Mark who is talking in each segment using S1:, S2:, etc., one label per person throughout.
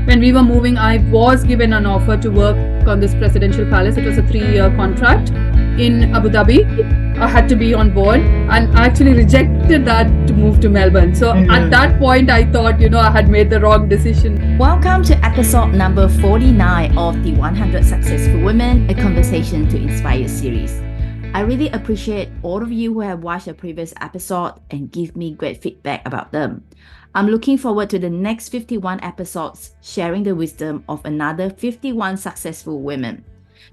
S1: when we were moving, I was given an offer to work on this presidential palace. It was a 3-year contract in Abu Dhabi. I had to be on board, and I actually rejected that to move to Melbourne. So at that point, I thought, I had made the wrong decision.
S2: Welcome to episode number 49 of the 100 Successful Women, a Conversation to Inspire series. I really appreciate all of you who have watched the previous episode and give me great feedback about them. I'm looking forward to the next 51 episodes sharing the wisdom of another 51 successful women.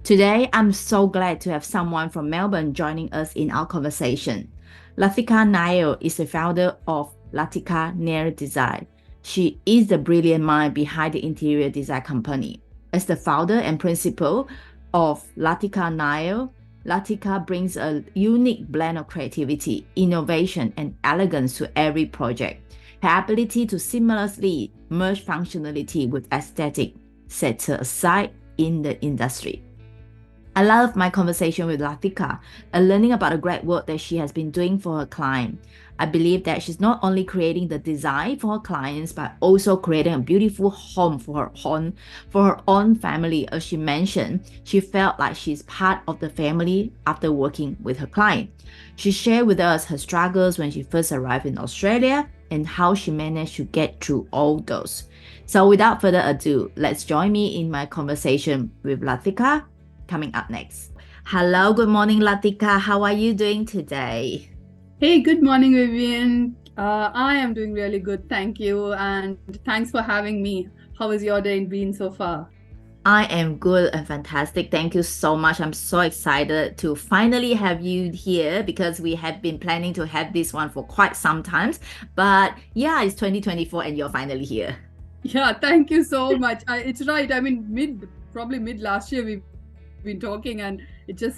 S2: Today, I'm so glad to have someone from Melbourne joining us in our conversation. Lathika Nair is the founder of Lathika Nair Design. She is the brilliant mind behind the interior design company. As the founder and principal of Lathika Nair, Lathika brings a unique blend of creativity, innovation, and elegance to every project. Her ability to seamlessly merge functionality with aesthetic sets her aside in the industry. I love my conversation with Lathika and learning about the great work that she has been doing for her client. I believe that she's not only creating the design for her clients, but also creating a beautiful home for her own family. As she mentioned, she felt like she's part of the family after working with her client. She shared with us her struggles when she first arrived in Australia and how she managed to get through all those. So without further ado, let's join me in my conversation with Lathika coming up next. Hello, good morning, Lathika. How are you doing today?
S1: Hey, good morning, Vivienne. I am doing really good, thank you. And thanks for having me. How has your day been so far?
S2: I am good and fantastic. Thank you so much. I'm so excited to finally have you here because we have been planning to have this one for quite some time. But yeah, it's 2024 and you're finally here.
S1: Yeah, thank you so much. It's right. I mean, probably mid last year we've been talking, and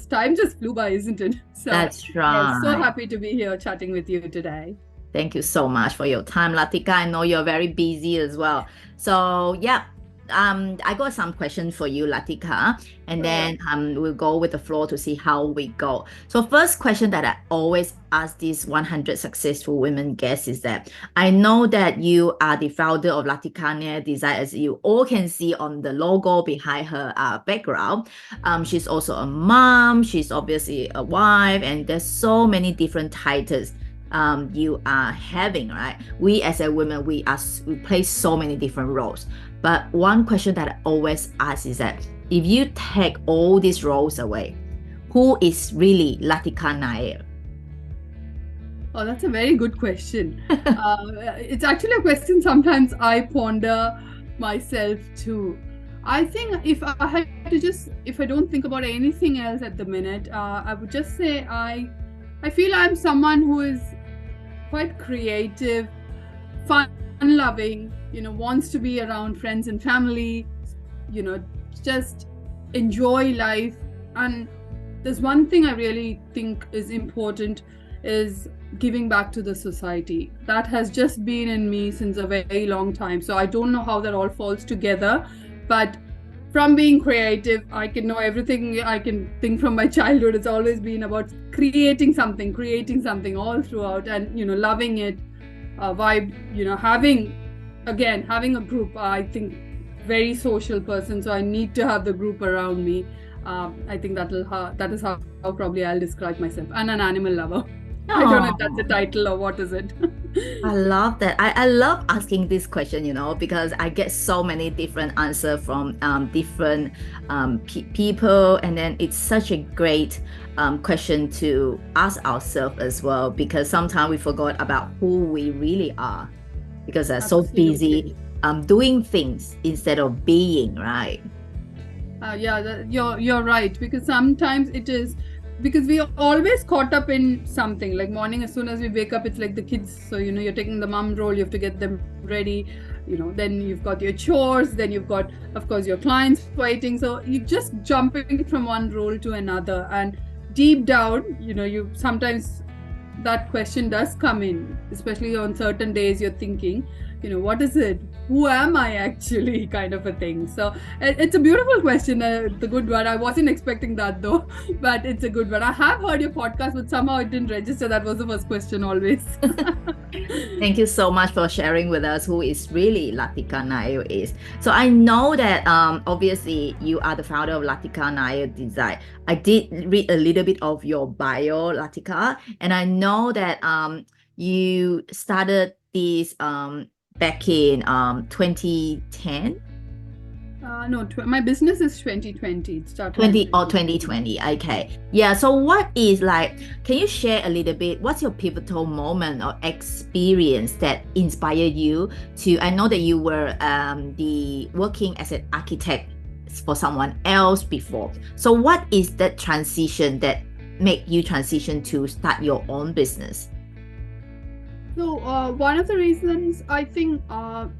S1: time just flew by, isn't it? So
S2: that's right.
S1: I'm so happy to be here chatting with you today.
S2: Thank you so much for your time, Lathika. I know you're very busy as well. So yeah, I got some questions for you, Lathika, and then we'll go with the floor to see how we go. So first question that I always ask these 100 successful women guests is that I know that you are the founder of Lathika Nair Design, as you all can see on the logo behind her background. She's also a mom, she's obviously a wife, and there's so many different titles you are having, right? We as a woman, we play so many different roles. But one question that I always ask is that if you take all these roles away, who is really Lathika Nair?
S1: Oh, that's a very good question. It's actually a question sometimes I ponder myself too. I think if I don't think about anything else at the minute, I would just say I feel I'm someone who is quite creative, fun-loving, wants to be around friends and family, just enjoy life. And there's one thing I really think is important is giving back to the society. That has just been in me since a very long time. So I don't know how that all falls together, but from being creative, I can know everything I can think from my childhood. It's always been about creating something all throughout, and loving it, vibe, having a group. I think very social person, so I need to have the group around me. I think that is how probably I'll describe myself, and an animal lover. I don't know if that's a title or what is it.
S2: I love that. I love asking this question, because I get so many different answers from different people. And then it's such a great question to ask ourselves as well, because sometimes we forgot about who we really are because they're so busy doing things instead of being, right?
S1: You're right, because sometimes it is because we are always caught up in something. Like morning, as soon as we wake up, it's like the kids. So, you're taking the mom role, you have to get them ready, then you've got your chores, then you've got, of course, your clients waiting. So you're just jumping from one role to another. And deep down, you sometimes that question does come in, especially on certain days you're thinking, what is it? Who am I actually? Kind of a thing. So it's a beautiful question, the good one. I wasn't expecting that though, but it's a good one. I have heard your podcast, but somehow it didn't register. That was the first question always.
S2: Thank you so much for sharing with us who is really Lathika Nair is. So I know that obviously you are the founder of Lathika Nair Design. I did read a little bit of your bio, Lathika, and I know that you started this back in 2010.
S1: No, my business is 2020. It started
S2: 2020. Okay. Yeah. So what is can you share a little bit, what's your pivotal moment or experience that inspired you to, I know that you were working as an architect for someone else before. So what is that transition that made you transition to start your own business?
S1: So one of the reasons I think,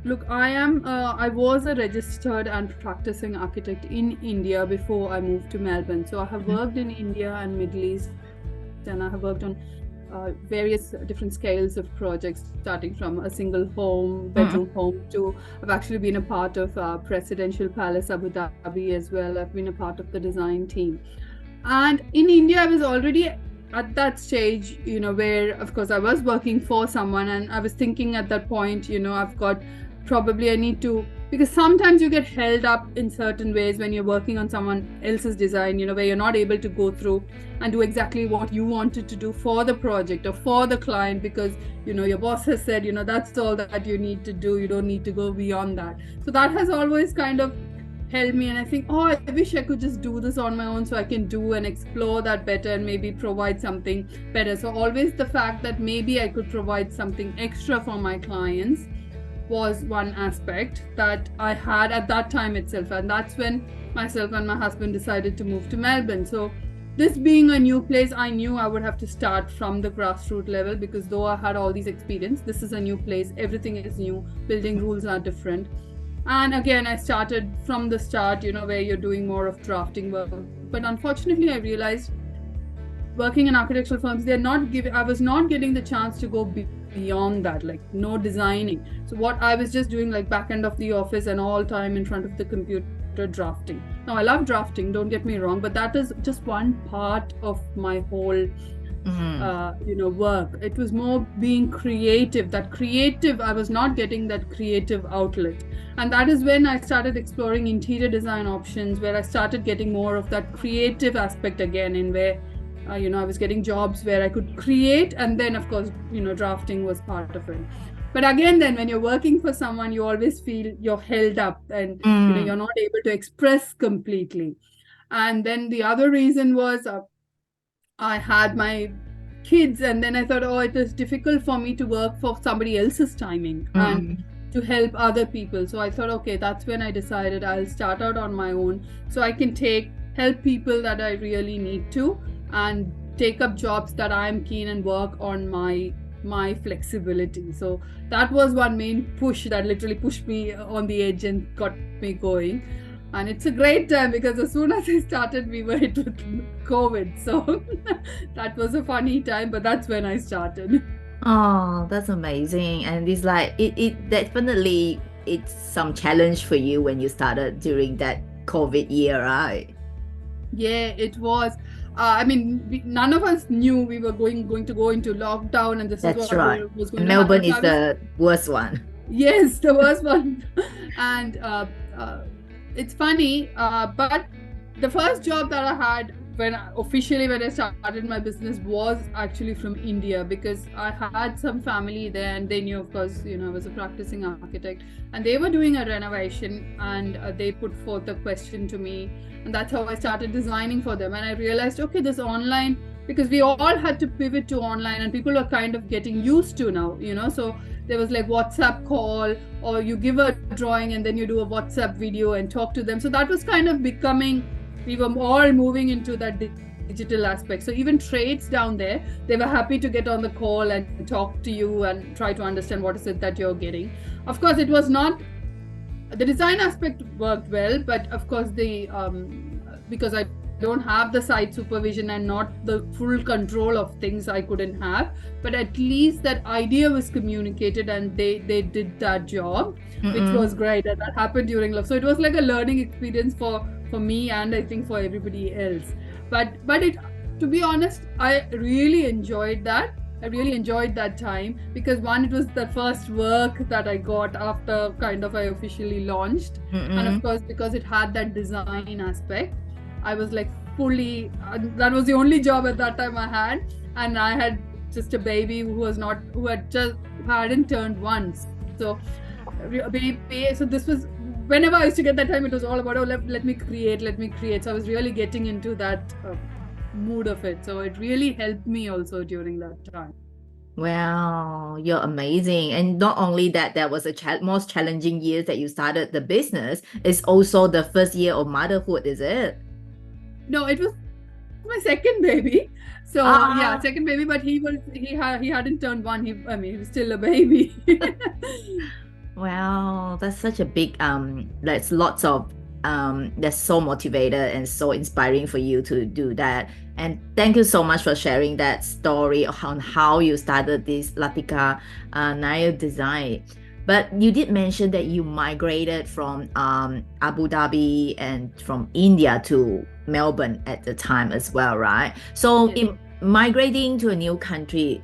S1: look, I was a registered and practicing architect in India before I moved to Melbourne. So I have worked in India and Middle East, and I have worked on various different scales of projects, starting from a single bedroom home to, I've actually been a part of Presidential Palace Abu Dhabi as well. I've been a part of the design team. And in India, I was already at that stage, where of course I was working for someone, and I was thinking at that point, I need to, because sometimes you get held up in certain ways when you're working on someone else's design, where you're not able to go through and do exactly what you wanted to do for the project or for the client, because your boss has said, that's all that you need to do, you don't need to go beyond that. So that has always kind of held me, and I think, I wish I could just do this on my own so I can do and explore that better and maybe provide something better. So always the fact that maybe I could provide something extra for my clients was one aspect that I had at that time itself, and that's when myself and my husband decided to move to Melbourne. So this being a new place, I knew I would have to start from the grassroots level, because though I had all these experience, this is a new place, everything is new, building rules are different. And again, I started from the start, where you're doing more of drafting work. But unfortunately, I realized working in architectural firms, I was not getting the chance to go beyond that, like no designing. So what I was just doing, like back end of the office and all time in front of the computer drafting. Now I love drafting, don't get me wrong, but that is just one part of my whole work. It was more being creative. I was not getting that creative outlet. And that is when I started exploring interior design options, where I started getting more of that creative aspect again, in where, I was getting jobs where I could create. And then, of course, drafting was part of it. But again, then when you're working for someone, you always feel you're held up and, you're not able to express completely. And then the other reason was, I had my kids, and then I thought, it is difficult for me to work for somebody else's timing and to help other people. So I thought, okay, that's when I decided I'll start out on my own, so I can help people that I really need to, and take up jobs that I'm keen and work on my flexibility. So that was one main push that literally pushed me on the edge and got me going. And it's a great time, because as soon as I started, we were hit with COVID. So that was a funny time, but that's when I started.
S2: Oh, that's amazing. And it's it definitely, it's some challenge for you when you started during that COVID year, right?
S1: Yeah, it was. None of us knew we were going to go into lockdown, and this
S2: That's
S1: is what
S2: right.
S1: was going
S2: Melbourne
S1: to happen.
S2: is the worst one.
S1: Yes, the worst one. And it's funny, but the first job that I had when I started my business was actually from India, because I had some family there, and they knew, of course, I was a practicing architect, and they were doing a renovation, and they put forth a question to me, and that's how I started designing for them. And I realized, okay, this online, because we all had to pivot to online, and people are kind of getting used to now, so there was like WhatsApp call, or you give a drawing and then you do a WhatsApp video and talk to them. So that was kind of we were all moving into that digital aspect. So even trades down there, they were happy to get on the call and talk to you and try to understand what is it that you're getting. Of course, it was not, the design aspect worked well, but of course because I don't have the site supervision and not the full control of things I couldn't have, but at least that idea was communicated and they did that job, which was great, and that happened during love. So it was like a learning experience for me, and I think for everybody else. But it, to be honest, I really enjoyed that. I really enjoyed that time because one, it was the first work that I got after kind of I officially launched. And of course, because it had that design aspect, I was like fully, that was the only job at that time I had. And I had just a baby who hadn't turned once. So this was, whenever I used to get that time, it was all about, oh, let me create. So I was really getting into that mood of it. So it really helped me also during that time.
S2: Wow, you're amazing. And not only that, that was a most challenging year that you started the business. It's also the first year of motherhood, is it?
S1: No, it was my second baby. So yeah, second baby, but he hadn't turned one. He was still a baby.
S2: Wow, that's such a big that's lots of that's so motivated and so inspiring for you to do that. And thank you so much for sharing that story on how you started this Lathika Nair Design. But you did mention that you migrated from Abu Dhabi and from India to Melbourne at the time as well, right? So
S1: Yes.
S2: in migrating to a new country,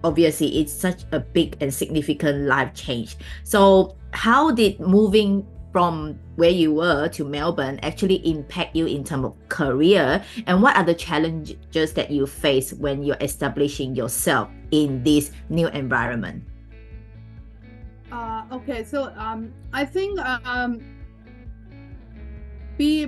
S2: obviously it's such a big and significant life change. So how did moving from where you were to Melbourne actually impact you in terms of career, and what are the challenges that you face when you're establishing yourself in this new environment?
S1: Okay, so I think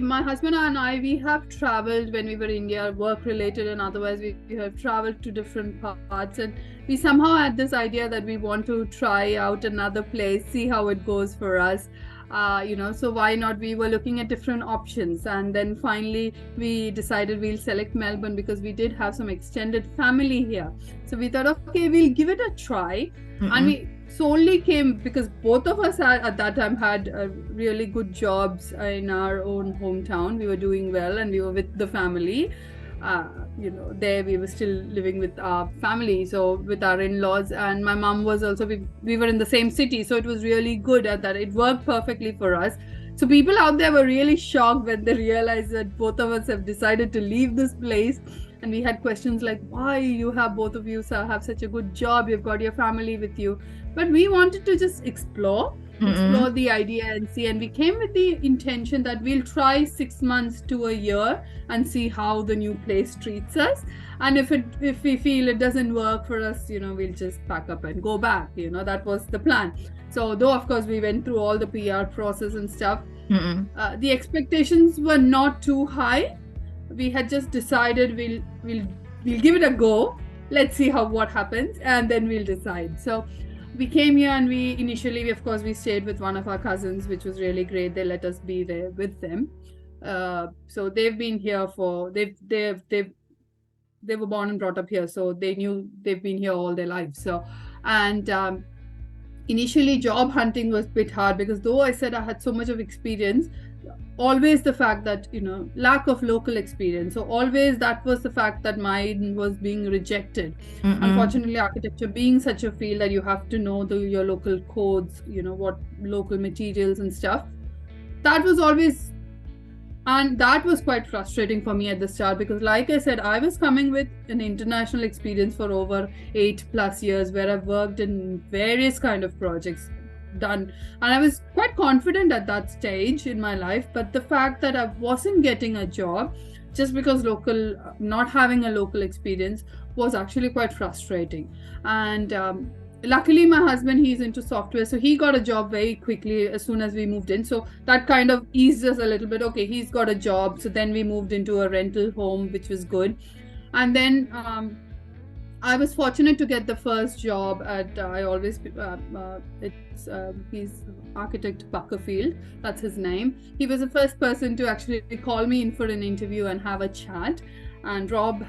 S1: my husband and I, we have traveled when we were in India, work related, and otherwise we have traveled to different parts, and we somehow had this idea that we want to try out another place, see how it goes for us. So why not? We were looking at different options, and then finally we decided we'll select Melbourne because we did have some extended family here. So we thought, okay, we'll give it a try. And we solely came because both of us at that time had really good jobs in our own hometown. We were doing well and we were with the family. There we were still living with our family, so with our in-laws, and my mom was also, we were in the same city, so it was really good at that. It worked perfectly for us. So people out there were really shocked when they realized that both of us have decided to leave this place. And we had questions like, why you have, both of you have such a good job, you've got your family with you. But we wanted to just explore the idea and see, and we came with the intention that we'll try 6 months to a year and see how the new place treats us. And if we feel it doesn't work for us, we'll just pack up and go back. That was the plan. So though of course we went through all the PR process and stuff, the expectations were not too high. We had just decided we'll give it a go. Let's see what happens, and then we'll decide. So we came here, and we of course we stayed with one of our cousins, which was really great. They let us be there with them. So they've been here they were born and brought up here, so they knew they've been here all their lives. So, and initially job hunting was a bit hard because though I said I had so much of experience, always the fact that lack of local experience, so always that was the fact that mine was being rejected. Unfortunately, architecture being such a field that you have to know your local codes, what local materials and stuff, that was always, and that was quite frustrating for me at the start because like I said, I was coming with an international experience for over 8+ years where I've worked in various kind of projects done, and I was quite confident at that stage in my life. But the fact that I wasn't getting a job just because not having a local experience was actually quite frustrating. And luckily my husband, he's into software, so he got a job very quickly as soon as we moved in, so that kind of eased us a little bit. Okay, he's got a job, so then we moved into a rental home, which was good. And then I was fortunate to get the first job at he's architect Buckerfield, that's his name. He was the first person to actually call me in for an interview and have a chat. And Rob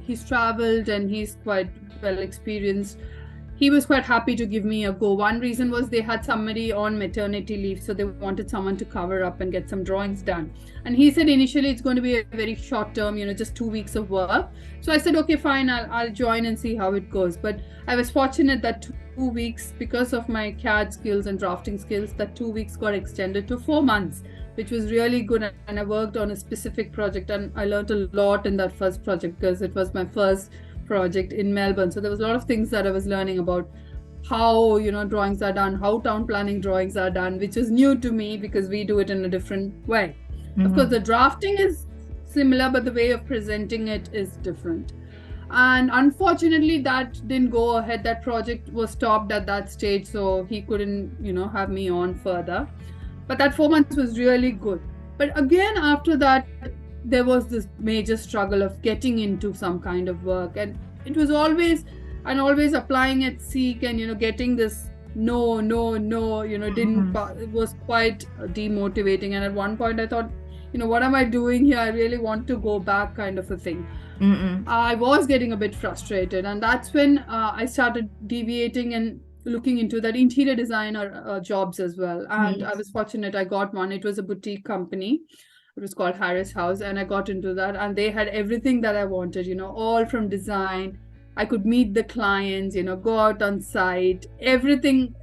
S1: he's traveled and he's quite well experienced. he was quite happy to give me a go. One reason was they had somebody on maternity leave, so they wanted someone to cover up and get some drawings done. And he said initially it's going to be a very short term, just 2 weeks of work. So I said, okay, fine, I'll join and see how it goes. But I was fortunate that 2 weeks, because of my CAD skills and drafting skills, that 2 weeks got extended to 4 months, which was really good. And I worked on a specific project, and I learned a lot in that first project because it was my first project in Melbourne. So there was a lot of things that I was learning about how, drawings are done, how town planning drawings are done, which is new to me because we do it in a different way. Of course, the drafting is similar, but the way of presenting it is different. And unfortunately, that didn't go ahead. That project was stopped at that stage, so he couldn't, have me on further. But that 4 months was really good. But again, after that, there was this major struggle of getting into some kind of work, and it was always applying at Seek and getting this no, it was quite demotivating. And at one point I thought, what am I doing here? I really want to go back, kind of a thing. I was getting a bit frustrated, and that's when I started deviating and looking into that interior designer jobs as well. And I was fortunate, I got one. It was a boutique company. It was called Harris House, and I got into that, and they had everything that I wanted, all from design. I could meet the clients, go out on site, everything.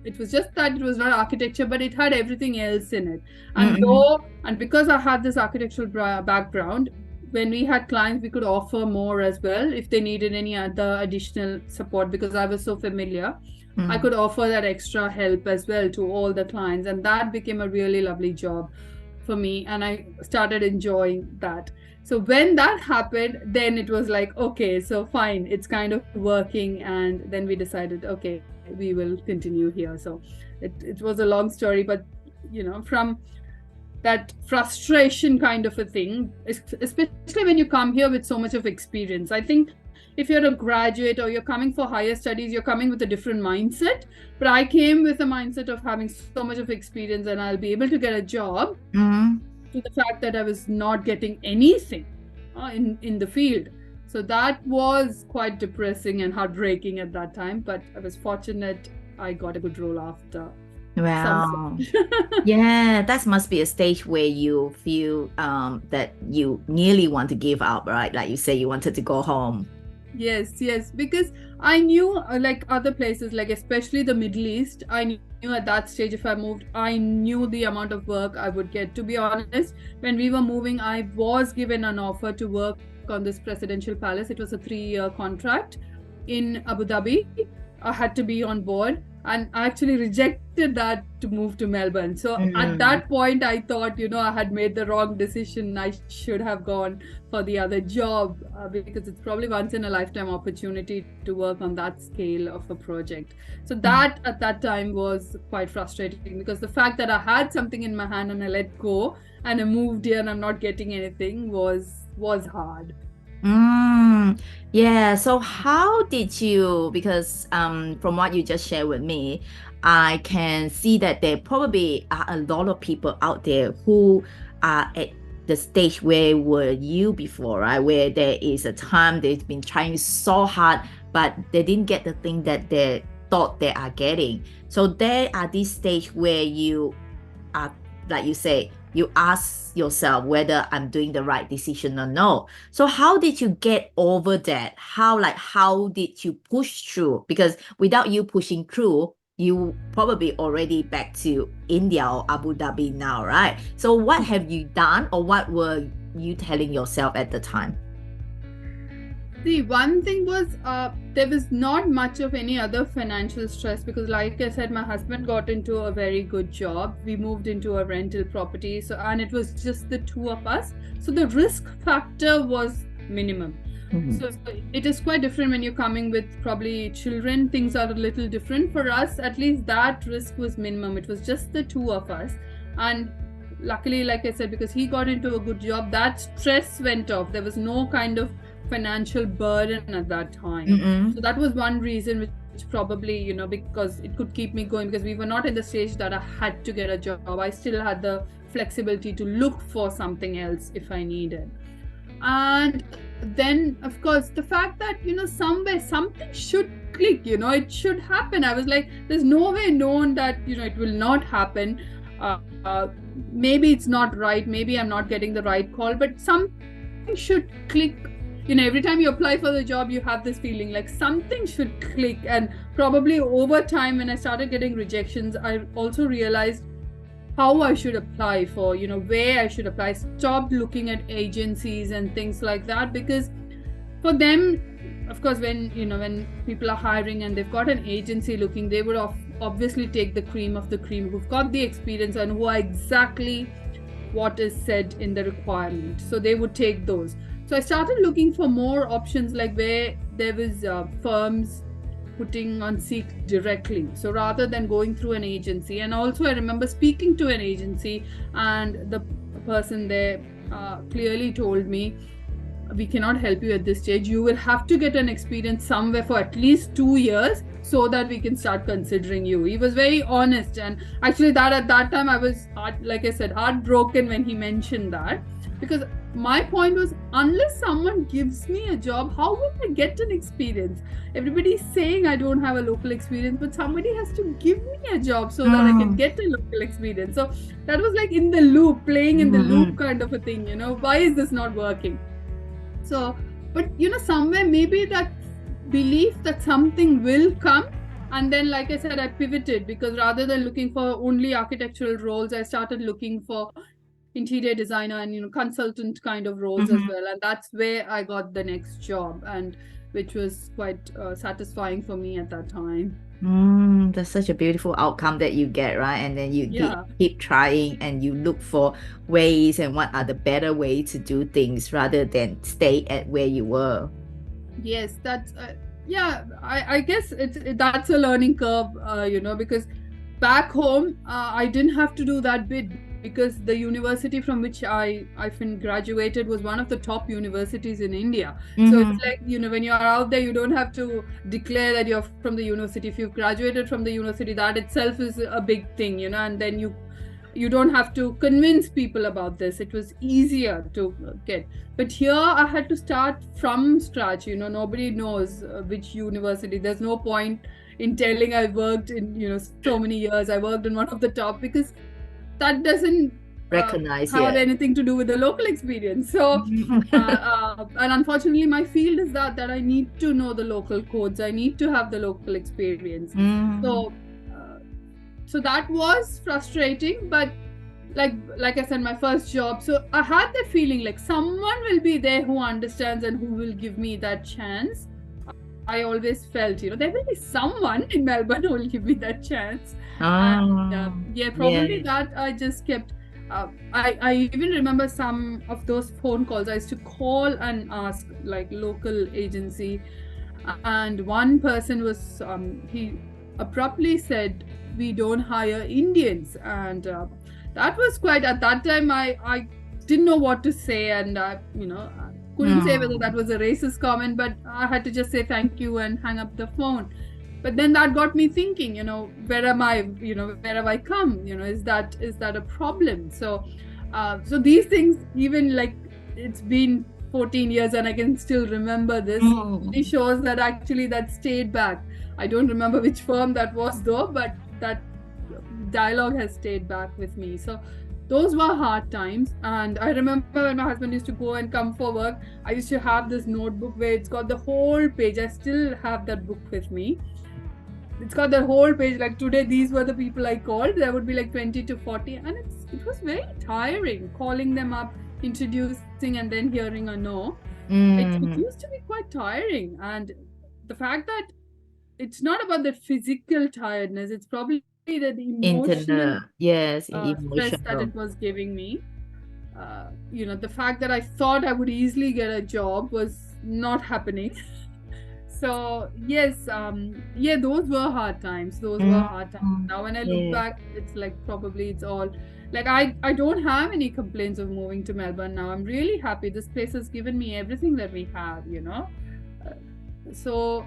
S1: It was just that it was not architecture, but it had everything else in it. And because I had this architectural background, when we had clients, we could offer more as well if they needed any other additional support, because I was so familiar. I could offer that extra help as well to all the clients, and that became a really lovely job for me, and I started enjoying that. So when that happened, then it was like, okay, so fine, it's kind of working. And then we decided, okay, we will continue here. So it was a long story, but from that frustration kind of a thing, especially when you come here with so much of experience. I think if you're a graduate or you're coming for higher studies, you're coming with a different mindset. But I came with a mindset of having so much of experience and I'll be able to get a job, to the fact that I was not getting anything in the field. So that was quite depressing and heartbreaking at that time. But I was fortunate I got a good role after.
S2: Wow. Yeah, that must be a stage where you feel that you nearly want to give up, right? Like you say, you wanted to go home.
S1: Yes, because I knew, like other places, like especially the Middle East, I knew at that stage if I moved, I knew the amount of work I would get. To be honest, when we were moving, I was given an offer to work on this presidential palace. It was a 3-year contract in Abu Dhabi. I had to be on board, and I actually rejected that to move to Melbourne. So at that point, I thought, I had made the wrong decision. I should have gone for the other job because it's probably once in a lifetime opportunity to work on that scale of a project. So that at that time was quite frustrating, because the fact that I had something in my hand and I let go and I moved here and I'm not getting anything was hard.
S2: Yeah, so how did you, because from what you just shared with me, I can see that there probably are a lot of people out there who are at the stage where were you before, right? Where there is a time they've been trying so hard, but they didn't get the thing that they thought they are getting. So there are these stage where you are, like you say, you ask yourself whether I'm doing the right decision or no. So how did you get over that? How did you push through? Because without you pushing through, you probably already back to India or Abu Dhabi now, right? So what have you done, or what were you telling yourself at the time?
S1: See, one thing was there was not much of any other financial stress, because like I said, my husband got into a very good job. We moved into a rental property, and it was just the two of us. So the risk factor was minimum. So it is quite different when you're coming with probably children. Things are a little different. For us, at least, that risk was minimum. It was just the two of us. And luckily, like I said, because he got into a good job, that stress went off. There was no kind of financial burden at that time. So that was one reason, which probably, because it could keep me going, because we were not in the stage that I had to get a job. I still had the flexibility to look for something else if I needed. And then, of course, the fact that, somewhere something should click, it should happen. I was like, there's no way known that, it will not happen. Maybe it's not right. Maybe I'm not getting the right call, but something should click. Every time you apply for the job, you have this feeling like something should click. And probably over time, when I started getting rejections, I also realized how I should apply for, where I should apply. Stopped looking at agencies and things like that, because for them, of course, when people are hiring and they've got an agency looking, they would obviously take the cream of the cream who've got the experience and who are exactly what is said in the requirement. So they would take those. So I started looking for more options, like where there was firms putting on Seek directly. So rather than going through an agency. And also I remember speaking to an agency, and the person there clearly told me, we cannot help you at this stage. You will have to get an experience somewhere for at least 2 years so that we can start considering you. He was very honest. And actually at that time I was, like I said, heartbroken when he mentioned that, because my point was, unless someone gives me a job, how will I get an experience? Everybody's saying I don't have a local experience, but somebody has to give me a job so that I can get a local experience. So that was like in the loop, playing in the loop kind of a thing, why is this not working? So, but somewhere maybe that belief that something will come. And then, like I said, I pivoted, because rather than looking for only architectural roles, I started looking for interior designer and consultant kind of roles as well. And that's where I got the next job, and which was quite satisfying for me at that time.
S2: That's such a beautiful outcome that you get, right? And then you keep trying, and you look for ways and what are the better ways to do things rather than stay at where you were.
S1: Yes, that's I guess that's a learning curve, because back home I didn't have to do that bit, because the university from which I graduated was one of the top universities in India. So it's like, when you are out there, you don't have to declare that you're from the university. If you've graduated from the university, that itself is a big thing, and then you don't have to convince people about this. It was easier to get. But here I had to start from scratch. Nobody knows which university. There's no point in telling I worked in so many years. I worked in one of the top, because that doesn't
S2: recognize
S1: have anything to do with the local experience. So and unfortunately my field is that I need to know the local codes. I need to have the local experience. So that was frustrating, but like I said, my first job, so I had that feeling like someone will be there who understands and who will give me that chance. I always felt, there will be someone in Melbourne who will give me that chance. Probably that I just kept. I even remember some of those phone calls. I used to call and ask, like, local agency, and one person was he abruptly said, we don't hire Indians, and that was quite, at that time I didn't know what to say, and I couldn't say whether that was a racist comment, but I had to just say thank you and hang up the phone. But then that got me thinking, where am I, where have I come, is that a problem? So these things, even like it's been 14 years and I can still remember this. It shows that actually that stayed back. I don't remember which firm that was though, but that dialogue has stayed back with me. So those were hard times. And I remember when my husband used to go and come for work, I used to have this notebook where it's got the whole page. I still have that book with me. It's got the whole page, like today these were the people I called. There would be like 20 to 40, and it was very tiring calling them up, introducing and then hearing a no. It used to be quite tiring. And the fact that it's not about the physical tiredness, it's probably the emotional stress that it was giving me. The fact that I thought I would easily get a job was not happening. So yes, those were hard times. Now when I look back, it's like probably it's all like I don't have any complaints of moving to Melbourne now. I'm really happy. This place has given me everything that we have, so.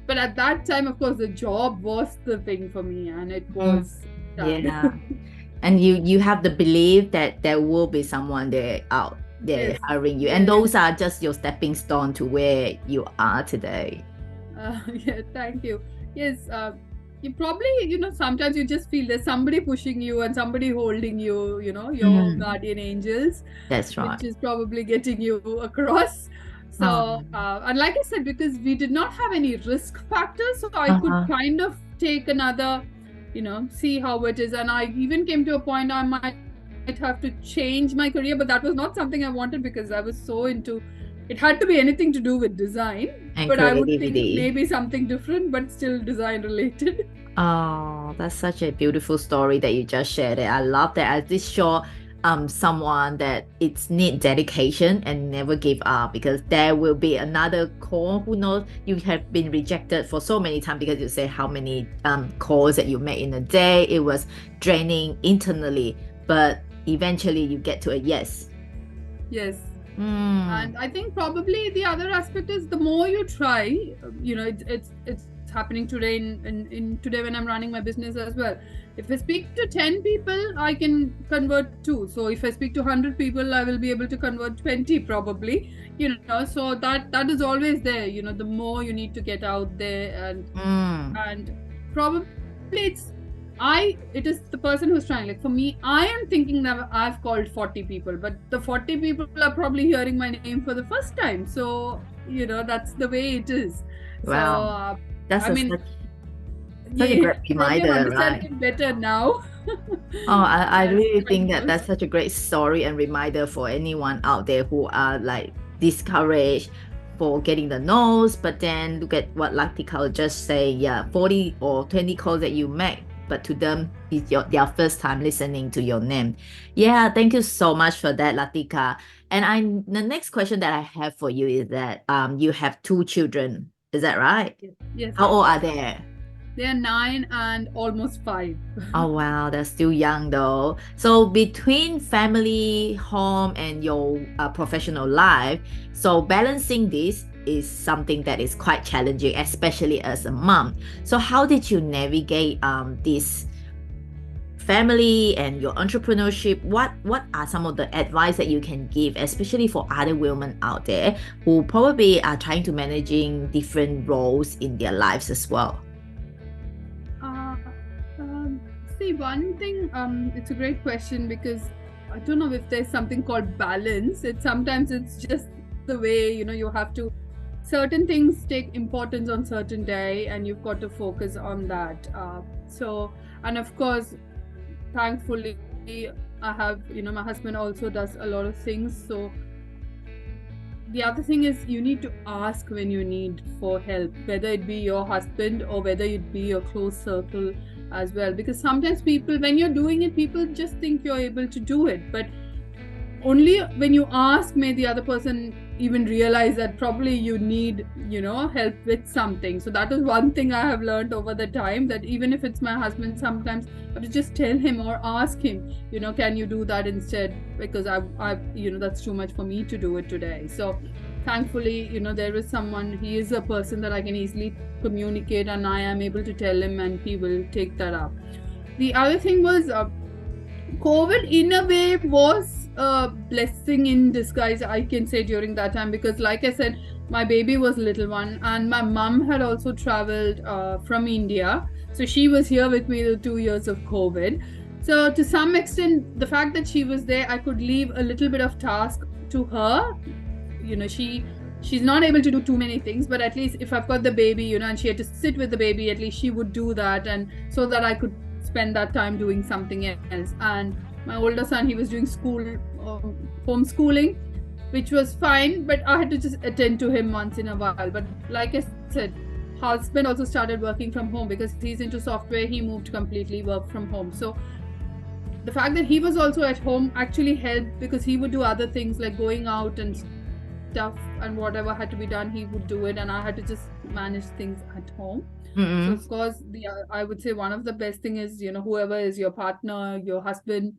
S1: But at that time, of course, the job was the thing for me, and it was
S2: and you have the belief that there will be someone there out there hiring you, and those are just your stepping stone to where you are today.
S1: Yeah, thank you. Yes, you probably, sometimes you just feel there's somebody pushing you and somebody holding you, your
S2: Mm,
S1: guardian angels,
S2: that's right.
S1: which is probably getting you across. So,
S2: Um,
S1: and like I said, because we did not have any risk factors, so I could
S2: uh-huh.
S1: kind of take another, see how it is. And I even came to a point I might have to change my career, but that was not something I wanted because I was so into it, had to be anything to do with design,
S2: And
S1: but I would think
S2: creativity.
S1: maybe something different, but still design related.
S2: Oh, that's such a beautiful story that you just shared. It. I love that. I just show someone that it's need dedication and never give up, because there will be another call. Who knows? You have been rejected for so many times because you say how many calls that you made in a day. It was draining internally, but eventually you get to a yes.
S1: Yes.
S2: Mm,
S1: And I think probably the other aspect is the more you try, it's happening today in today when I'm running my business as well. If I speak to 10 people, I can convert two. So if I speak to 100 people, I will be able to convert 20 probably. So that is always there. The more you need to get out there,
S2: mm.
S1: and probably it is the person who's trying. Like for me, I am thinking that I've called 40 people, but the 40 people are probably hearing my name for the first time. So that's the way it is. So
S2: Wow. That's
S1: I mean,
S2: such a
S1: yeah,
S2: great
S1: probably I'm
S2: reminder, right?
S1: understanding better now
S2: Oh, I
S1: as
S2: really
S1: time
S2: think that
S1: goes.
S2: that's such a great story and reminder for anyone out there who are like discouraged for getting the no's. But then look at what Lathika just say, yeah, 40 or 20 calls that you make, but to them it's their first time listening to your name. Yeah, thank you so much for that, Lathika. And the next question that I have for you is that you have two children. Is that right?
S1: Yes, yes,
S2: How
S1: yes.
S2: old are they?
S1: They are 9 and almost 5.
S2: Oh wow, they're still young though. So between family, home, and your professional life, so balancing this is something that is quite challenging, especially as a mom. So how did you navigate this family and your entrepreneurship? What are some of the advice that you can give, especially for other women out there who probably are trying to managing different roles in their lives as well?
S1: Uh, See, one thing, it's a great question because I don't know if there's something called balance. It's just the way, you have to, certain things take importance on certain day and you've got to focus on that. And of course, thankfully, I have, my husband also does a lot of things. So the other thing is you need to ask when you need for help, whether it be your husband or whether it be your close circle as well, because sometimes people, when you're doing it, people just think you're able to do it, but only when you ask may the other person even realize that probably you need help with something. So that is one thing I have learned over the time, that even if it's my husband, sometimes I have to just tell him or ask him, can you do that instead, because I that's too much for me to do it today. So thankfully there is someone, he is a person that I can easily communicate and I am able to tell him and he will take that up. The other thing was COVID in a way was a blessing in disguise, I can say, during that time, because like I said, my baby was little one and my mom had also traveled from India. So she was here with me the 2 years of COVID. So to some extent, the fact that she was there, I could leave a little bit of task to her. She's not able to do too many things, but at least if I've got the baby, and she had to sit with the baby, at least she would do that, and so that I could spend that time doing something else. And my older son, he was doing school, homeschooling, which was fine, but I had to just attend to him once in a while. But like I said, husband also started working from home because he's into software. He moved completely work from home. So the fact that he was also at home actually helped, because he would do other things like going out and stuff, and whatever had to be done, he would do it, and I had to just manage things at home. So
S2: Mm-mm.
S1: of course, I would say one of the best thing is, whoever is your partner, your husband,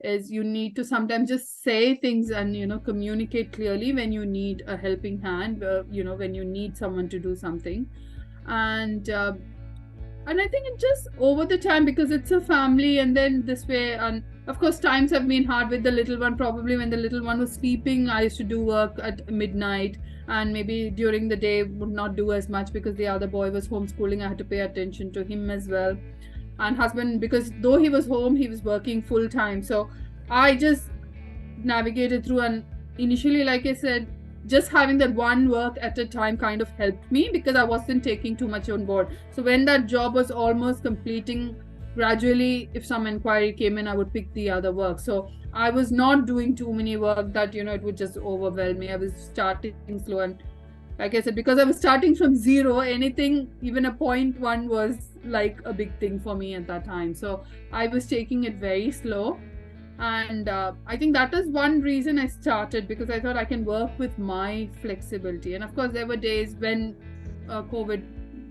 S1: is you need to sometimes just say things and communicate clearly when you need a helping hand, when you need someone to do something. And I think it just over the time, because it's a family, and then this way, and Of course, times have been hard with the little one. Probably when the little one was sleeping, I used to do work at midnight, and maybe during the day would not do as much because the other boy was homeschooling. I had to pay attention to him as well. And husband, because though he was home, he was working full time. So I just navigated through, and initially, like I said, just having that one work at a time kind of helped me because I wasn't taking too much on board. So when that job was almost completing, gradually, if some inquiry came in, I would pick the other work. So I was not doing too many work that, it would just overwhelm me. I was starting slow, and like I said, because I was starting from zero, anything, even a 0.1 was like a big thing for me at that time. So I was taking it very slow. And I think that is one reason I started, because I thought I can work with my flexibility. And of course, there were days when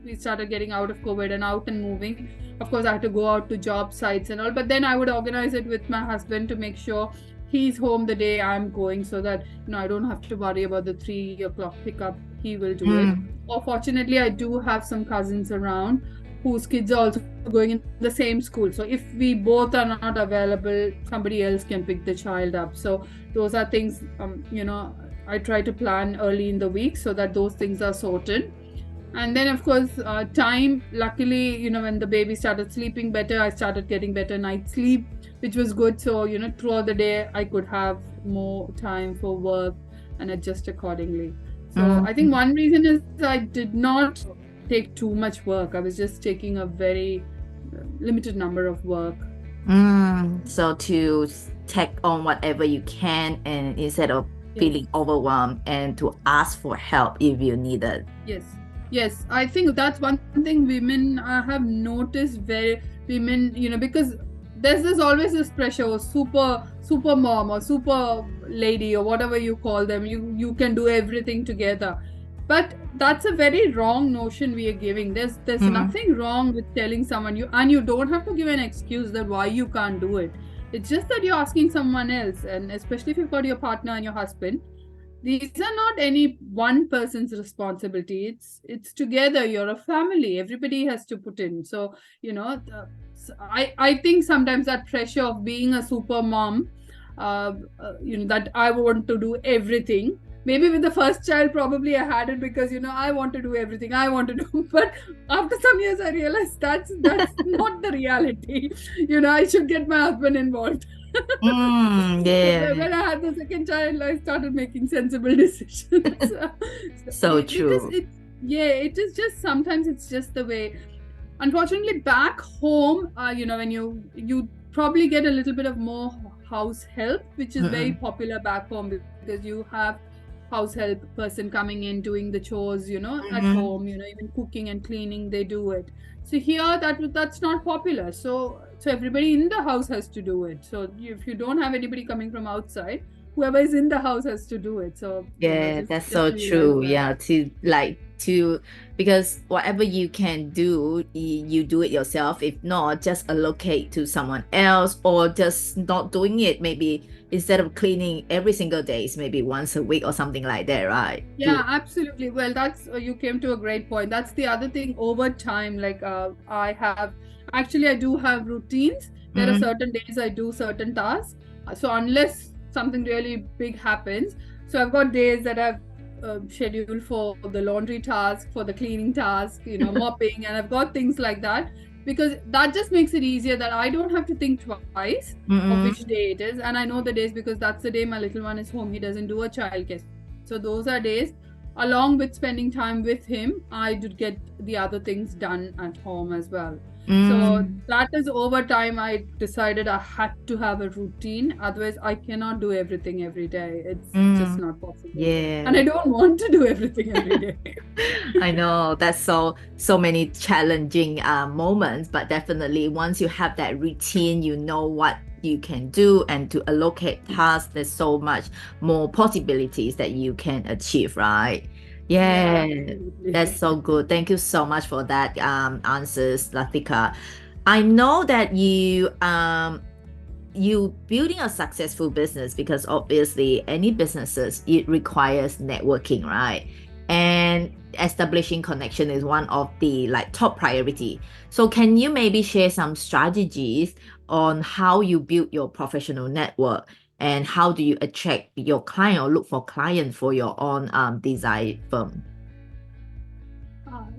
S1: we started getting out of COVID and out and moving. Of course, I had to go out to job sites and all, but then I would organize it with my husband to make sure he's home the day I'm going, so that I don't have to worry about the 3 o'clock pickup. He will do it. Or fortunately, I do have some cousins around whose kids are also going in the same school. So if we both are not available, somebody else can pick the child up. So those are things, I try to plan early in the week so that those things are sorted. And then, of course, time, luckily, when the baby started sleeping better, I started getting better night sleep, which was good. So, throughout the day, I could have more time for work and adjust accordingly. So I think one reason is I did not take too much work. I was just taking a very limited number of work.
S2: So to take on whatever you can, and instead of feeling overwhelmed, and to ask for help if you need it.
S1: Yes, I think that's one thing women have noticed, where women, because there's always this pressure of super mom or super lady or whatever you call them. You can do everything together. But that's a very wrong notion we are giving. There's nothing wrong with telling someone you don't have to give an excuse that why you can't do it. It's just that you're asking someone else, and especially if you've got your partner and your husband, these are not any one person's responsibility. It's together. You're a family. Everybody has to put in. So I think sometimes that pressure of being a super mom, that I want to do everything. Maybe with the first child, probably I had it because, I want to do everything I want to do. But after some years, I realized that's not the reality. I should get my husband involved.
S2: Yeah.
S1: When I had the second child, I started making sensible decisions.
S2: So true.
S1: It is just, sometimes it's just the way. Unfortunately, back home, when you probably get a little bit of more house help, which is very popular back home, because you have house help person coming in doing the chores, at home, even cooking and cleaning, they do it. So here that's not popular. So everybody in the house has to do it. So if you don't have anybody coming from outside, whoever is in the house has to do it. So
S2: that's so true. Because whatever you can do, you do it yourself. If not, just allocate to someone else, or just not doing it. Maybe instead of cleaning every single day, maybe once a week or something like that, right?
S1: Absolutely. Well, that's you came to a great point. That's the other thing. Over time, like I do have routines. There are certain days I do certain tasks. So unless something really big happens, so I've got days that I've scheduled for the laundry task, for the cleaning task, mopping, and I've got things like that, because that just makes it easier, that I don't have to think twice of which day it is. And I know the days because that's the day my little one is home. He doesn't do a childcare. So those are days, along with spending time with him, I did get the other things done at home as well. So that is, over time, I decided I had to have a routine. Otherwise, I cannot do everything every day. It's just not possible. And I don't want to do everything every day.
S2: I know that's so many challenging moments, but definitely once you have that routine, you know what you can do, and to allocate tasks, there's so much more possibilities that you can achieve, right? That's so good. Thank you so much for that answers, Lathika. I know that you building a successful business, because obviously any businesses, it requires networking, right? And establishing connection is one of the like top priority. So can you maybe share some strategies on how you build your professional network and how do you attract your client or look for clients for your own design firm?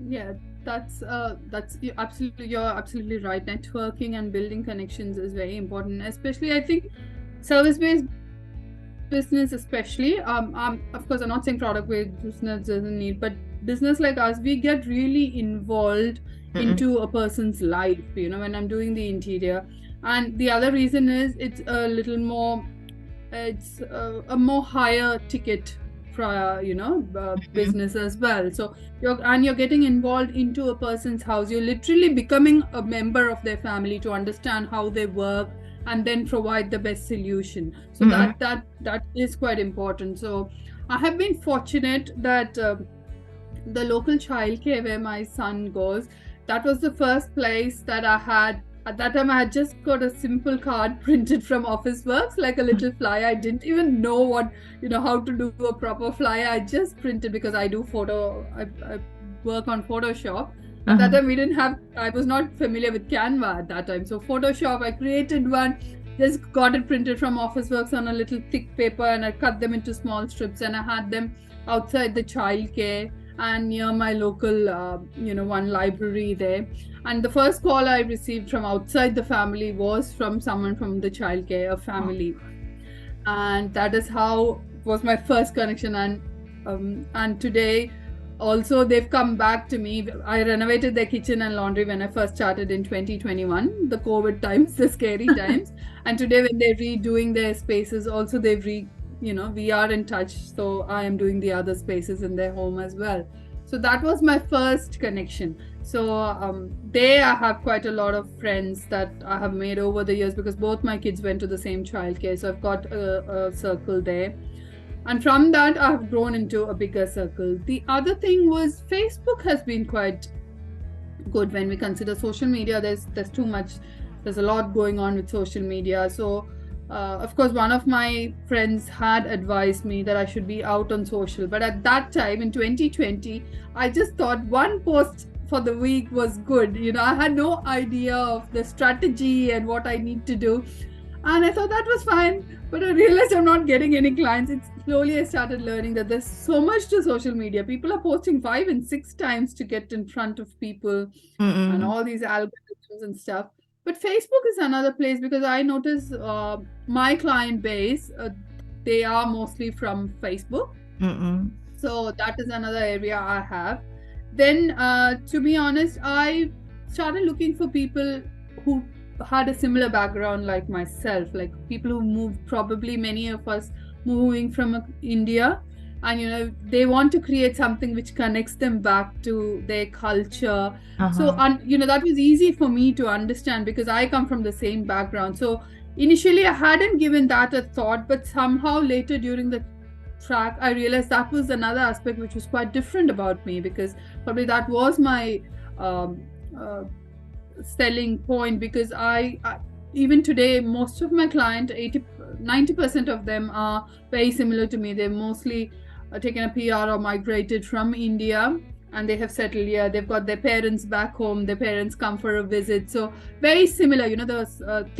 S1: Yeah, you're absolutely right. Networking and building connections is very important, especially I think service-based business, especially. Of course, I'm not saying product-based business doesn't need, but business like us, we get really involved into a person's life. When I'm doing the interior, and the other reason is it's a little more, it's a more higher ticket business as well. So you're getting involved into a person's house. You're literally becoming a member of their family to understand how they work and then provide the best solution. So that is quite important. So I have been fortunate that the local childcare where my son goes, that was the first place that I had. At that time, I had just got a simple card printed from Officeworks, like a little flyer. I didn't even know how to do a proper flyer. I just printed because I do I work on Photoshop. At that time, I was not familiar with Canva at that time. So Photoshop, I created one, just got it printed from Officeworks on a little thick paper, and I cut them into small strips, and I had them outside the childcare and near my local, one library there. And the first call I received from outside the family was from someone from the childcare, a family. And that is how was my first connection. And today, also, they've come back to me. I renovated their kitchen and laundry when I first started in 2021, the COVID times, the scary times. And today, when they're redoing their spaces, also we are in touch. So I am doing the other spaces in their home as well. So that was my first connection. So there I have quite a lot of friends that I have made over the years because both my kids went to the same childcare. So I've got a circle there. And from that, I have grown into a bigger circle. The other thing was Facebook has been quite good when we consider social media. There's too much. There's a lot going on with social media. So of course, one of my friends had advised me that I should be out on social. But at that time, in 2020, I just thought one post for the week was good. I had no idea of the strategy and what I need to do. And I thought that was fine. But I realized I'm not getting any clients. Slowly I started learning that there's so much to social media. People are posting 5 and 6 times to get in front of people and all these algorithms and stuff. But Facebook is another place because I notice my client base, they are mostly from Facebook. So that is another area I have. Then, to be honest, I started looking for people who had a similar background like myself, like people who moved, probably many of us moving from India. And they want to create something which connects them back to their culture. So that was easy for me to understand because I come from the same background. So initially I hadn't given that a thought, but somehow later during the track I realized that was another aspect which was quite different about me, because probably that was my selling point, because I even today most of my clients, 90% of them are very similar to me. They're mostly taken a PR or migrated from India and they have settled here. They've got their parents back home. Their parents come for a visit. So very similar, the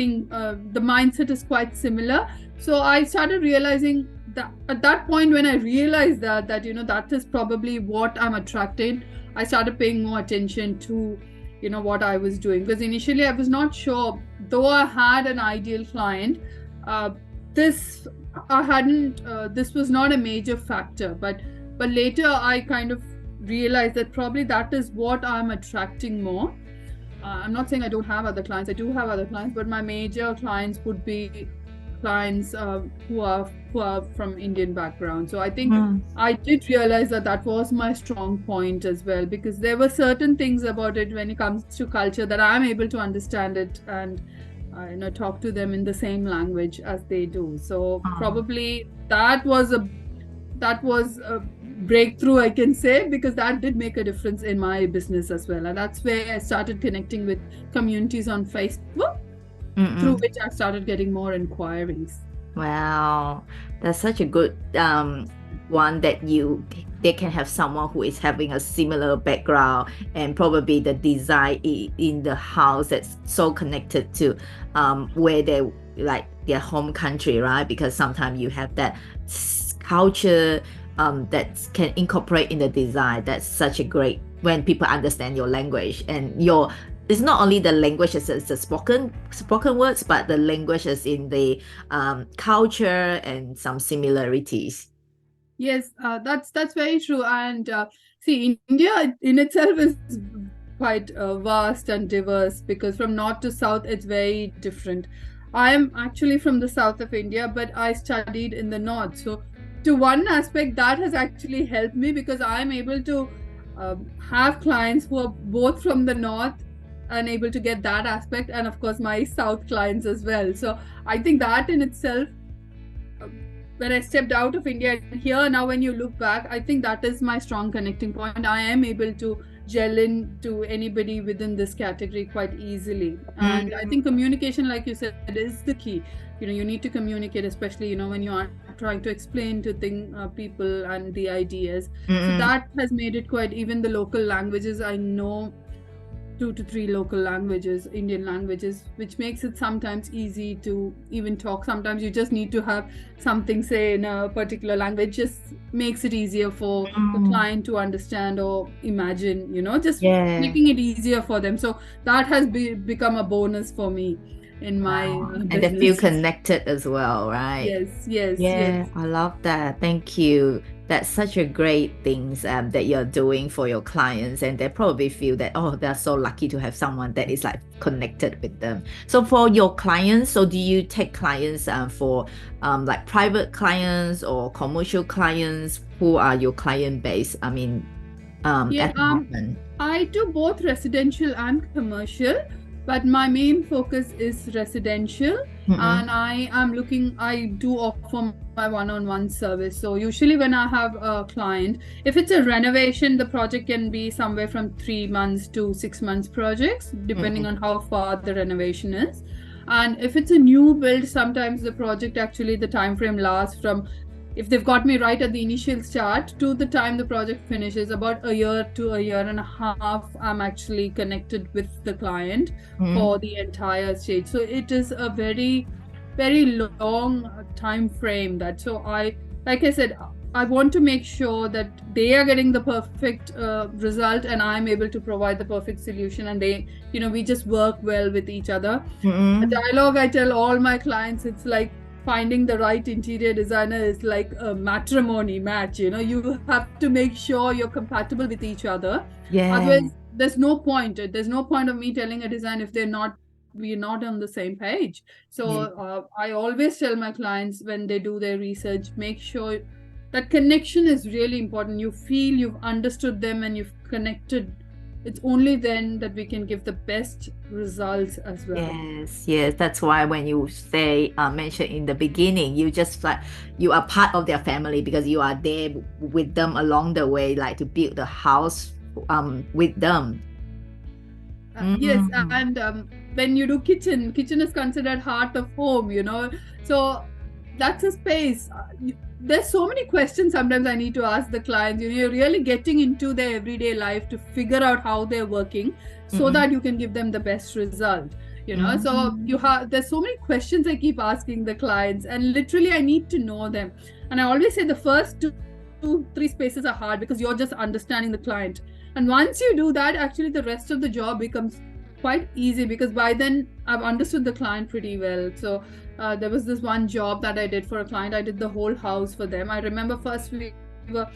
S1: mindset is quite similar. So I started realizing that at that point when I realized that that is probably what I'm attracted, I started paying more attention to what I was doing, because initially I was not sure. Though I had an ideal client, this was not a major factor, but later I kind of realized that probably that is what I'm attracting more. I'm not saying I don't have other clients. I do have other clients, but my major clients would be clients who are from Indian background. So I think I did realize that was my strong point as well, because there were certain things about it when it comes to culture that I'm able to understand it and talk to them in the same language as they do. So probably that was a breakthrough, I can say, because that did make a difference in my business as well. And that's where I started connecting with communities on Facebook, through which I started getting more inquiries.
S2: Wow, that's such a good one that they can have someone who is having a similar background, and probably the design in the house that's so connected to where they like their home country, right? Because sometimes you have that culture that can incorporate in the design. That's such a great when people understand your language and your it's not only the language as the spoken words, but the language as in the culture and some similarities.
S1: Yes, that's very true. And see, India in itself is quite vast and diverse, because from north to south it's very different. I am actually from the south of India, but I studied in the north. So, to one aspect, that has actually helped me, because I am able to have clients who are both from the north and able to get that aspect, and of course my south clients as well. So I think that in itself, when I stepped out of India and here now, when you look back, I think that is my strong connecting point. I am able to gel into anybody within this category quite easily. And I think communication, like you said, is the key. You need to communicate, especially, when you are trying to explain to people and the ideas. So that has made it quite, even the local languages, I know 2 to 3 local languages, Indian languages, which makes it sometimes easy to even talk. Sometimes you just need to have something say in a particular language, just makes it easier for the client to understand or imagine, just making it easier for them. So that has become a bonus for me in my
S2: and they feel connected as well, right?
S1: Yes.
S2: I love that. Thank you. That's such a great things that you're doing for your clients, and they probably feel that, oh, they're so lucky to have someone that is like connected with them. So for your clients, so do you take clients for like private clients or commercial clients? Who are your client base? I mean, at the moment?
S1: I do both residential and commercial, but my main focus is residential. And I do offer my one-on-one service. So usually when I have a client, if it's a renovation, the project can be somewhere from 3 months to 6 months projects, depending on how far the renovation is. And if it's a new build, sometimes the project, actually the time frame lasts from, if they've got me right at the initial start to the time the project finishes, about a year to a year and a half, I'm actually connected with the client for the entire stage. So it is a very, very long time frame that. So like I said, I want to make sure that they are getting the perfect result, and I'm able to provide the perfect solution, and they, we just work well with each other. A dialogue I tell all my clients, it's like finding the right interior designer is like a matrimony match. You have to make sure you're compatible with each other. Otherwise, there's no point of me telling a design if we're not on the same page. So I always tell my clients, when they do their research, make sure that connection is really important. You feel you've understood them and you've connected. It's only then that we can give the best results as well.
S2: Yes. That's why when you say, mention in the beginning, you just like, you are part of their family, because you are there with them along the way, like to build the house with them.
S1: Yes, and when you do kitchen is considered heart of home, so that's a space. There's so many questions sometimes I need to ask the clients. You're really getting into their everyday life to figure out how they're working, so that you can give them the best result. So there's so many questions I keep asking the clients, and literally I need to know them. And I always say the first 2-3 spaces are hard, because you're just understanding the client. And once you do that, actually the rest of the job becomes quite easy, because by then I've understood the client pretty well. So there was this one job that I did for a client. I did the whole house for them. I remember first we were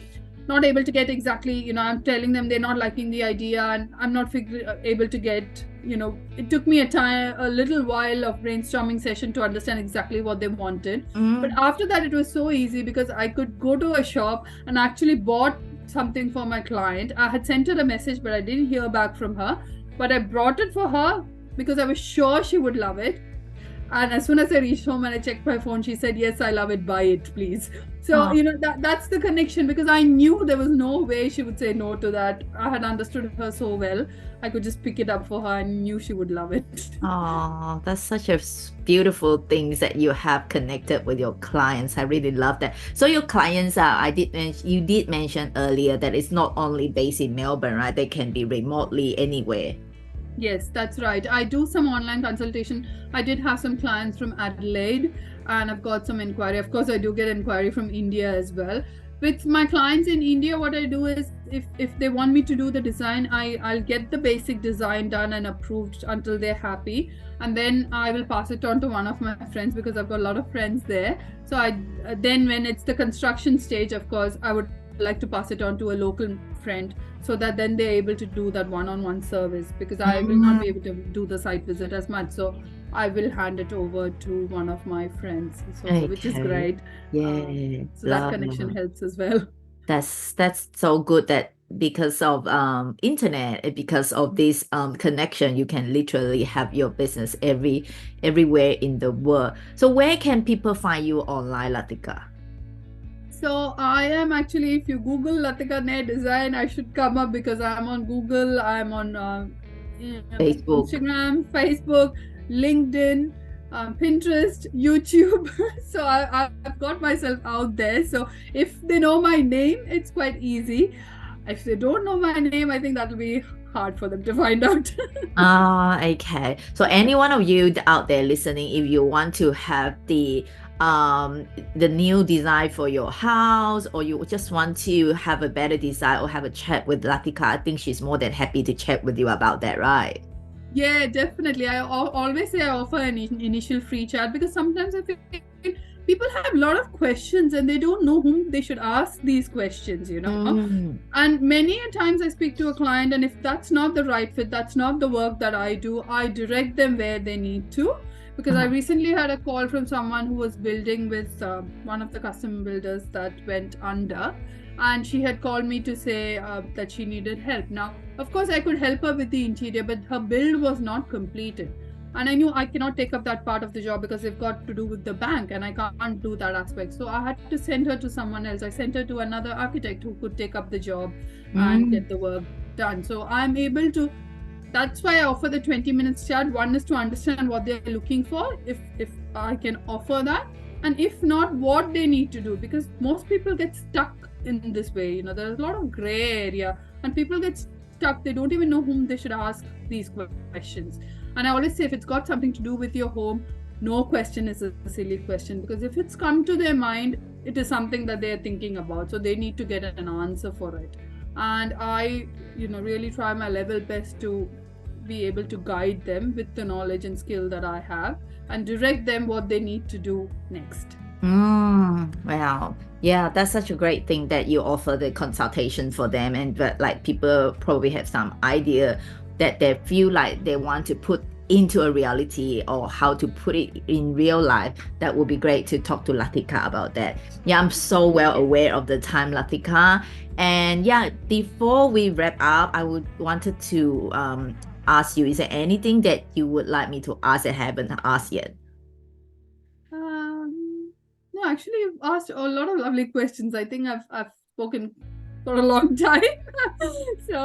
S1: not able to get exactly, I'm telling them they're not liking the idea, and I'm not able to get, it took me a little while of brainstorming session to understand exactly what they wanted. But after that, it was so easy, because I could go to a shop and actually bought something for my client. I had sent her a message, but I didn't hear back from her. But I brought it for her because I was sure she would love it. And as soon as I reached home and I checked my phone, she said, "Yes, I love it. Buy it, please." So,
S2: Oh.
S1: that's the connection, because I knew there was no way she would say no to that. I had understood her so well. I could just pick it up for her and knew she would love it.
S2: Oh, that's such a beautiful things that you have connected with your clients. I really love that. So your clients are, you did mention earlier that it's not only based in Melbourne, right? They can be remotely anywhere.
S1: Yes, that's right. I do some online consultation. I did have some clients from Adelaide, and I've got some inquiry. Of course, I do get inquiry from India as well. With my clients in India, what I do is, if they want me to do the design, I'll get the basic design done and approved until they're happy, and then I will pass it on to one of my friends, because I've got a lot of friends there. So then when it's the construction stage, of course, I would like to pass it on to a local friend, so that then they're able to do that one-on-one service, because I will not be able to do the site visit as much. So I will hand it over to one of my friends, so which is
S2: Okay.
S1: great.
S2: Yeah.
S1: So that connection helps as well.
S2: That's so good that because of internet and because of this connection, you can literally have your business everywhere in the world. So where can people find you online, Lathika?
S1: So I am actually, if you Google Lathika Nair Design, I should come up, because I'm on Google, I'm on
S2: Facebook.
S1: Instagram, Facebook, LinkedIn, Pinterest, YouTube. So I've got myself out there. So if they know my name, it's quite easy. If they don't know my name, I think that'll be hard for them to find out.
S2: Okay. So any one of you out there listening, if you want to have the new design for your house, or you just want to have a better design or have a chat with Lathika, I think she's more than happy to chat with you about that, right?
S1: Yeah, definitely. I always say I offer an initial free chat, because sometimes I feel people have a lot of questions and they don't know whom they should ask these questions, And many a times I speak to a client, and if that's not the right fit, that's not the work that I do, I direct them where they need to. Because I recently had a call from someone who was building with one of the custom builders that went under, and she had called me to say that she needed help. Now, of course, I could help her with the interior, but her build was not completed. And I knew I cannot take up that part of the job, because they've got to do with the bank, and I can't do that aspect. So I had to send her to someone else. I sent her to another architect who could take up the job and get the work done. So I'm able to, that's why I offer the 20 minutes chat. One is to understand what they're looking for, if I can offer that, and if not, what they need to do, because most people get stuck in this way. There's a lot of gray area, and people get stuck. They don't even know whom they should ask these questions. And I always say, if it's got something to do with your home, no question is a silly question, because if it's come to their mind, it is something that they're thinking about. So they need to get an answer for it. And I, really try my level best to be able to guide them with the knowledge and skill that I have, and direct them what they need to do next.
S2: Wow. Yeah, that's such a great thing that you offer the consultation for them, and but like people probably have some idea that they feel like they want to put into a reality, or how to put it in real life. That would be great to talk to Lathika about that. Yeah, I'm so well aware of the time, Lathika. And yeah, before we wrap up, I would wanted to ask you, is there anything that you would like me to ask that I haven't asked yet?
S1: No, actually, you've asked a lot of lovely questions. I think I've spoken for a long time. So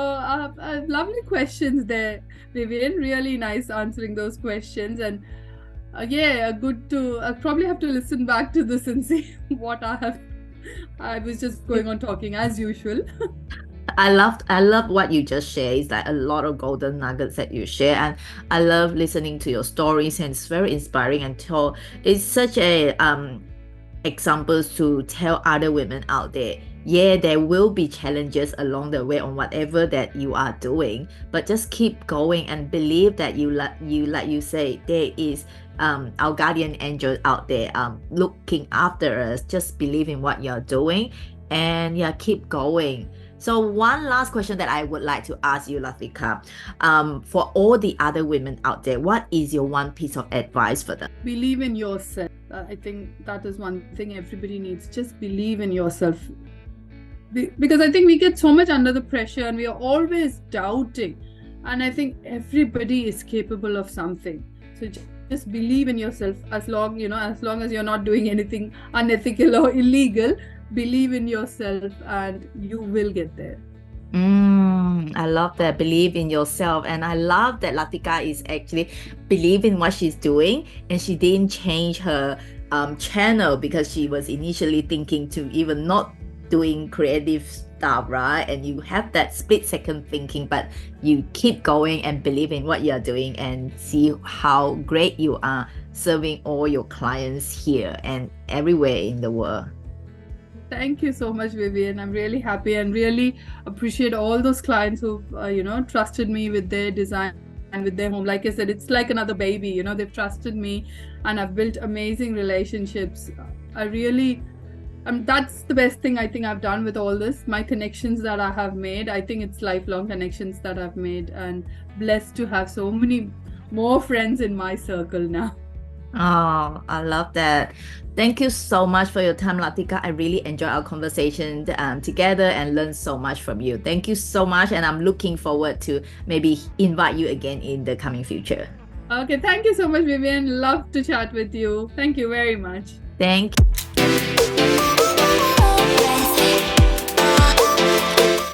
S1: lovely questions there, Vivienne. Really nice answering those questions. And yeah, good to, I'll probably have to listen back to this and see what I was just going on talking as usual.
S2: I love what you just shared. It's like a lot of golden nuggets that you share, and I love listening to your stories, and it's very inspiring, and it's such a examples to tell other women out there. Yeah, there will be challenges along the way on whatever that you are doing, but just keep going and believe that like you say, there is our guardian angel out there looking after us. Just believe in what you're doing, and yeah, keep going. So one last question that I would like to ask you, Lathika, for all the other women out there, what is your one piece of advice for them?
S1: Believe in yourself. I think that is one thing everybody needs. Just believe in yourself. Because I think we get so much under the pressure, and we are always doubting. And I think everybody is capable of something. So just believe in yourself. As long as you're not doing anything unethical or illegal, believe in yourself and you will get there.
S2: I love that. Believe in yourself. And I love that Lathika is actually believing what she's doing, and she didn't change her channel because she was initially thinking to even not doing creative stuff, right? And you have that split second thinking, but you keep going and believe in what you're doing and see how great you are serving all your clients here and everywhere in the world.
S1: Thank you so much, Vivienne. I'm really happy and really appreciate all those clients who've trusted me with their design and with their home. Like I said, it's like another baby. They've trusted me, and I've built amazing relationships. I really, that's the best thing I think I've done with all this. My connections that I have made, I think it's lifelong connections that I've made, and blessed to have so many more friends in my circle now.
S2: Oh, I love that. Thank you so much for your time, Lathika. I really enjoyed our conversation together and learned so much from you. Thank you so much, and I'm looking forward to maybe invite you again in the coming future.
S1: Okay, thank you so much, Vivienne. Love to chat with you. Thank you very much.
S2: Thank you.